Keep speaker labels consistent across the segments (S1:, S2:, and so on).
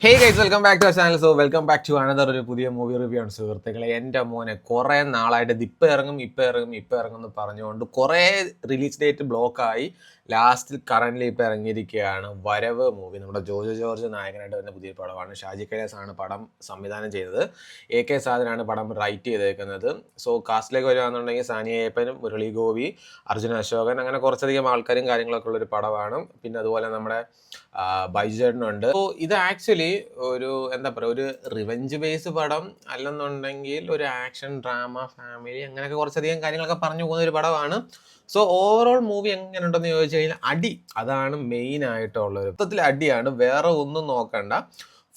S1: Hey guys, welcome back to our channel. Welcome back to another ഒരു പുതിയ movie review ആണ് സുഹൃത്തുക്കളെ. എൻ്റെ മോനെ കുറേ നാളായിട്ട് ഇത് ഇപ്പം ഇറങ്ങും എന്ന് പറഞ്ഞുകൊണ്ട് കുറേ റിലീസ് ഡേറ്റ് ബ്ലോക്കായി. ലാസ്റ്റിൽ കറൻ്റ്ലി ഇപ്പം ഇറങ്ങിയിരിക്കുകയാണ് വരവ് മൂവി. നമ്മുടെ ജോജോ ജോർജ് നായകനായിട്ട് വരുന്ന പുതിയ പടമാണ്. ഷാജി കൈലാസ് ആണ് പടം സംവിധാനം ചെയ്തത്. AK സാദനാണ് പടം റൈറ്റ് ചെയ്തേക്കുന്നത്. കാസ്റ്റിലേക്ക് വരികയാണെന്നുണ്ടെങ്കിൽ സാനിയ അയ്യപ്പനും മുരളി ഗോപി, അർജുന അശോകൻ, അങ്ങനെ കുറച്ചധികം ആൾക്കാരും കാര്യങ്ങളൊക്കെ ഉള്ളൊരു പടമാണ്. പിന്നെ അതുപോലെ നമ്മുടെ ബൈജേട്ടനുണ്ട്. ഇത് ആക്ച്വലി ഒരു എന്താ പറയുക, ഒരു റിവെഞ്ച് ബേസ് പടം അല്ലെന്നുണ്ടെങ്കിൽ ഒരു ആക്ഷൻ ഡ്രാമ ഫാമിലി അങ്ങനെയൊക്കെ കുറച്ചധികം കാര്യങ്ങളൊക്കെ പറഞ്ഞു പോകുന്ന ഒരു പടമാണ്. ഓവറോൾ മൂവി എങ്ങനെയുണ്ടെന്ന് ചോദിച്ചു കഴിഞ്ഞാൽ അതാണ് മെയിൻ ആയിട്ടുള്ളൊരു മൊത്തത്തിൽ അടിയാണ്, വേറെ ഒന്നും നോക്കണ്ട.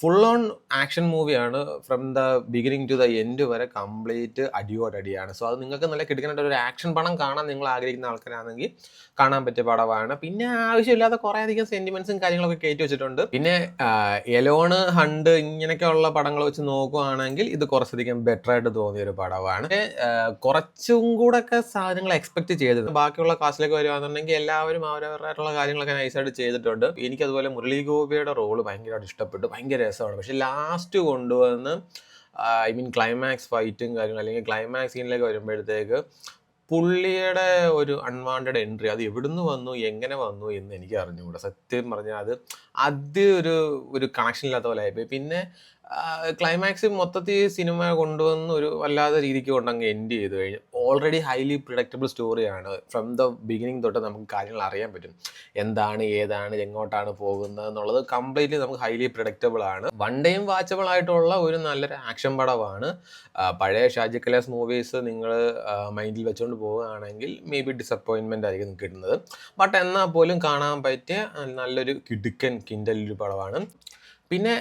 S1: ഫുൾ ഓൺ ആക്ഷൻ മൂവിയാണ്. From the beginning to the end വരെ കംപ്ലീറ്റ് അടിയോടടിയാണ്. അത് നിങ്ങൾക്ക് നല്ല കിടക്കാനായിട്ട് ഒരു ആക്ഷൻ പടം കാണാൻ നിങ്ങൾ ആഗ്രഹിക്കുന്ന ആൾക്കാരാണെങ്കിൽ കാണാൻ പറ്റിയ പടമാണ്. പിന്നെ ആവശ്യമില്ലാത്ത കുറേ അധികം സെന്റിമെന്റ്സും കാര്യങ്ങളൊക്കെ കയറ്റി വെച്ചിട്ടുണ്ട്. പിന്നെ എലോണ്, ഹണ്ട് ഇങ്ങനെയൊക്കെയുള്ള പടങ്ങൾ വെച്ച് നോക്കുകയാണെങ്കിൽ ഇത് കുറച്ചധികം ബെറ്റർ ആയിട്ട് തോന്നിയ ഒരു പടമാണ്. കുറച്ചും കൂടെ ഒക്കെ സാധനങ്ങൾ എക്സ്പെക്ട് ചെയ്തിട്ടുണ്ട്. ബാക്കിയുള്ള കാസ്റ്റിലേക്ക് വരുവാണെന്നുണ്ടെങ്കിൽ എല്ലാവരും അവരവരായിട്ടുള്ള കാര്യങ്ങളൊക്കെ നൈസായിട്ട് ചെയ്തിട്ടുണ്ട്. എനിക്കതുപോലെ മുരളി ഗോപിയുടെ റോള് ഭയങ്കരമായിട്ട് ഇഷ്ടപ്പെട്ടു. ഭയങ്കര രസമാണ്. പക്ഷെ ലാസ്റ്റ് കൊണ്ടുവന്ന് ക്ലൈമാക്സ് ഫൈറ്റും കാര്യങ്ങളും അല്ലെങ്കിൽ ക്ലൈമാക്സ് സീനിലേക്ക് വരുമ്പോഴത്തേക്ക് പുള്ളിയുടെ ഒരു അൺവാണ്ടഡ് എൻട്രി അത് എവിടുന്ന് വന്നു, എങ്ങനെ വന്നു എന്ന് എനിക്ക് അറിഞ്ഞുകൂടാ. സത്യം പറഞ്ഞാൽ അത് ഒരു കണക്ഷൻ ഇല്ലാത്ത പോലെ ആയിപ്പോയി. പിന്നെ ക്ലൈമാക്സ് മൊത്തത്തിൽ സിനിമ കൊണ്ടുവന്ന് ഒരു വല്ലാത്ത രീതിക്ക് കൊണ്ടങ്ങ് എൻഡ് ചെയ്ത് കഴിഞ്ഞു. ഓൾറെഡി ഹൈലി പ്രിഡക്റ്റബിൾ സ്റ്റോറിയാണ്. ഫ്രം ദ ബിഗിനിങ് തൊട്ട് നമുക്ക് കാര്യങ്ങൾ അറിയാൻ പറ്റും, എന്താണ് ഏതാണ് എങ്ങോട്ടാണ് പോകുന്നത് എന്നുള്ളത് കംപ്ലീറ്റ്ലി നമുക്ക് ഹൈലി പ്രിഡക്റ്റബിൾ ആണ്. വൺ ടൈം വാച്ചബിൾ ആയിട്ടുള്ള ഒരു നല്ലൊരു ആക്ഷൻ പടമാണ്. പഴയ ഷാജി കൈലാസ് മൂവീസ് നിങ്ങൾ മൈൻഡിൽ വെച്ചുകൊണ്ട് പോവുകയാണെങ്കിൽ മേ ബി ഡിസപ്പോയിൻമെൻ്റ് ആയിരിക്കും നിങ്ങൾക്ക് കിട്ടുന്നത്. ബട്ട് എന്നാൽ പോലും കാണാൻ പറ്റിയ നല്ലൊരു കിടുക്കൻ കിൻഡലൊരു പടമാണ്. പിന്നെ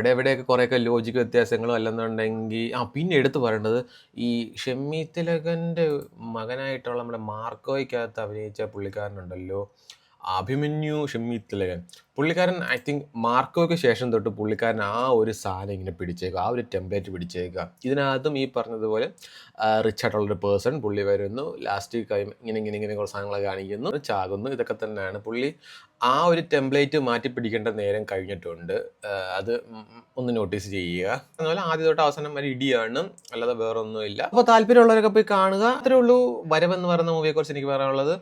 S1: എവിടെയൊക്കെ കുറേയൊക്കെ ലോജിക്ക് വ്യത്യാസങ്ങളും അല്ലെന്നുണ്ടെങ്കിൽ പിന്നെ എടുത്തു പറയേണ്ടത് ഈ ഷെമ്മി തിലകൻ്റെ മകനായിട്ടുള്ള നമ്മുടെ മാർക്കോയ്ക്കകത്ത് അഭിനയിച്ച പുള്ളിക്കാരനുണ്ടല്ലോ, അഭിമന്യു ഷെമ്മി തിലകൻ. പുള്ളിക്കാരൻ ഐ തിങ്ക് മാർക്കോയ്ക്ക് ശേഷം തൊട്ട് പുള്ളിക്കാരൻ ആ ഒരു സാധനം ഇങ്ങനെ പിടിച്ചേക്കുക, ആ ഒരു ടെംപ്ലേറ്റ് പിടിച്ചേക്കുക. ഇതിനകത്തും ഈ പറഞ്ഞതുപോലെ റിച്ച് ആയിട്ടുള്ളൊരു പേഴ്സൺ പുള്ളി വരുന്നു, ലാസ്റ്റ് ഇങ്ങനെ കുറച്ച് സാധനങ്ങളൊക്കെ കാണിക്കുന്നു, ചാകുന്നു. ഇതൊക്കെ തന്നെയാണ് പുള്ളി ആ ഒരു ടെംപ്ലേറ്റ് മാറ്റി പിടിക്കേണ്ട നേരം കഴിഞ്ഞിട്ടുണ്ട്. അത് ഒന്ന് നോട്ടീസ് ചെയ്യുക. അതുപോലെ ആദ്യം തൊട്ട് അവസാനം വരെ ഇടിയാണ്, അല്ലാതെ വേറെ ഒന്നുമില്ല. അപ്പോൾ താല്പര്യമുള്ളവരൊക്കെ പോയി കാണുക. അത്രേ ഉള്ളൂ വരവെന്ന് പറയുന്ന മൂവിയെക്കുറിച്ച് എനിക്ക് പറയാനുള്ളത്.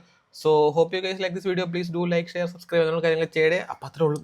S1: Hope you guys like this video. Please do like, share, subscribe, അങ്ങനെയുള്ള കാര്യങ്ങൾ ചെയ്യേ. അപ്പോൾ അത്രേ ഉള്ളൂ.